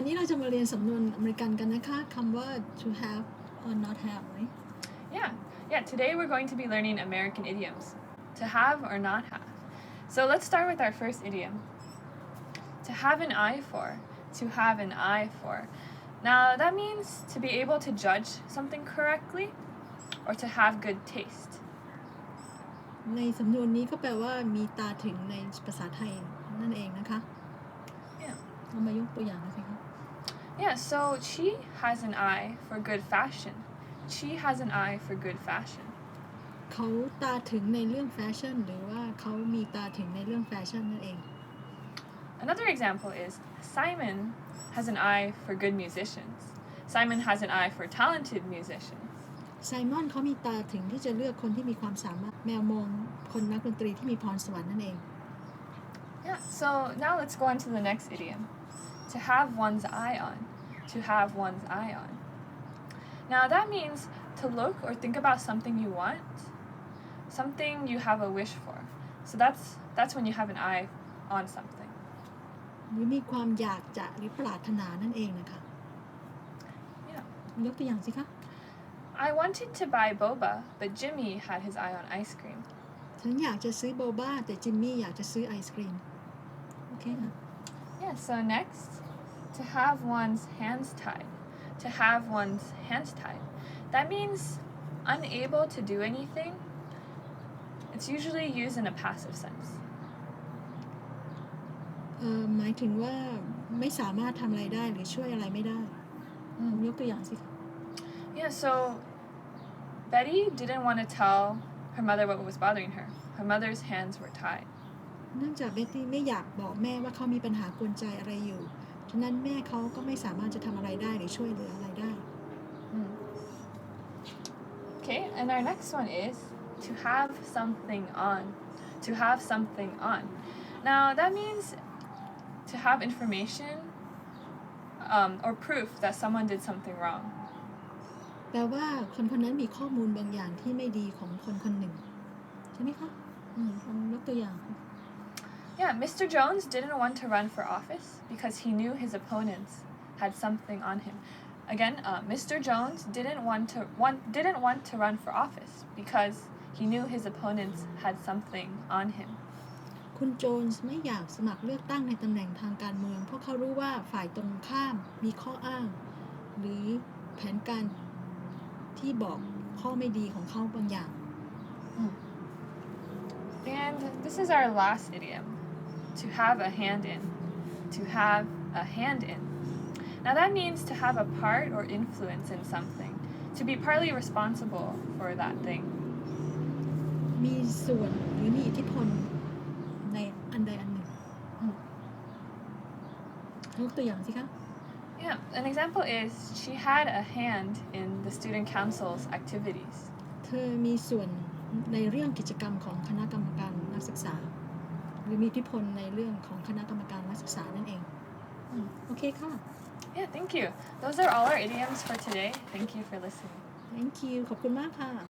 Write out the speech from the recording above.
วันนี้เราจะมาเรียนสำนวนอเมริกันกันนะคะคำว่า to have or not have ไหม Yeah, today we're going to be learning American idioms. To have or not have. So let's start with our first idiom. To have an eye for. To have an eye for. Now that means to be able to judge something correctly or to have good taste. ในสำนวนนี้ก็แปลว่ามีตาถึงในภาษาไทยนั่นเองนะคะ Yeah. เรามายกตัวอย่างกันสิคะ Yeah, so she has an eye for good fashion. She has an eye for good fashion. เขาตาถึงในเรื่องแฟชั่นหรือว่าเขามีตาถึงในเรื่องแฟชั่นนั่นเอง Another example is Simon has an eye for good musicians. Simon has an eye for talented musicians. ไซมอนเขามีตาถึงที่จะเลือกคนที่มีความสามารถแมวมองคนนักดนตรีที่มีพรสวรรค์นั่นเอง Yeah, so now let's go on to the next idiom. To have one's eye on. To have one's eye on. Now that means to look or think about something you want, something you have a wish for. So that's when you have an eye on something. หรือมีความอยากจะหรือปรารถนานั่นเองนะคะ Yeah. ยกตัวอย่างสิคะ I wanted to buy boba, but Jimmy had his eye on ice cream. ฉันอยากจะซื้อโบบ้าแต่จิมมี่อยากจะซื้อไอศกรีมโอเคค่ะ Yeah, so next, to have one's hands tied. To have one's hands tied. That means unable to do anything. It's usually used in a passive sense. หมายถึงว่าไม่สามารถทำอะไรได้หรือช่วยอะไรไม่ได้ยกตัวอย่างสิคะ Yeah, so Betty didn't want to tell her mother what was bothering her. Her mother's hands were tied. เนื่องจากเบ็ตตี้ไม่อยากบอกแม่ว่าเขามีปัญหากวนใจอะไรอยู่ฉะนั้นแม่เขาก็ไม่สามารถจะทำอะไรได้หรือช่วยเหลืออะไรได้ Okay, and our next one is to have something on. To have something on. Now that means to have information or proof that someone did something wrong. แปลว่าคนคนนั้นมีข้อมูลบางอย่างที่ไม่ดีของคนคนหนึ่งใช่ไหมคะยกตัวอย่าง Yeah, Mr. Jones didn't want to run for office because he knew his opponents had something on him. Again, Mr. Jones didn't want to run for office because he knew his opponents had something on him. คุณโจนส์ไม่อยากสมัครเลือกตั้งในตำแหน่งทางการเมืองเพราะเขารู้ว่าฝ่ายตรงข้ามมีข้ออ้างหรือแผนการที่บอกข้อไม่ดีของเขาบางอย่าง And this is our last idiom. To have a hand in. To have a hand in. Now that means to have a part or influence in something. To be partly responsible for that thing. มีส่วนหรือมีอิทธิพลในอันใดอันหนึ่งยกตัวอย่างสิคะ Yeah, an example is she had a hand in the student council's activities. เธอมีส่วนในเรื่องกิจกรรมของคณะกรรมการนักศึกษาหรือมีอิทธิพลในเรื่องของคณะกรรมการนักศึกษานั่นเองโอเคค่ะ Yeah, thank you. Those are all our idioms for today. Thank you for listening. Thank you ขอบคุณมากค่ะ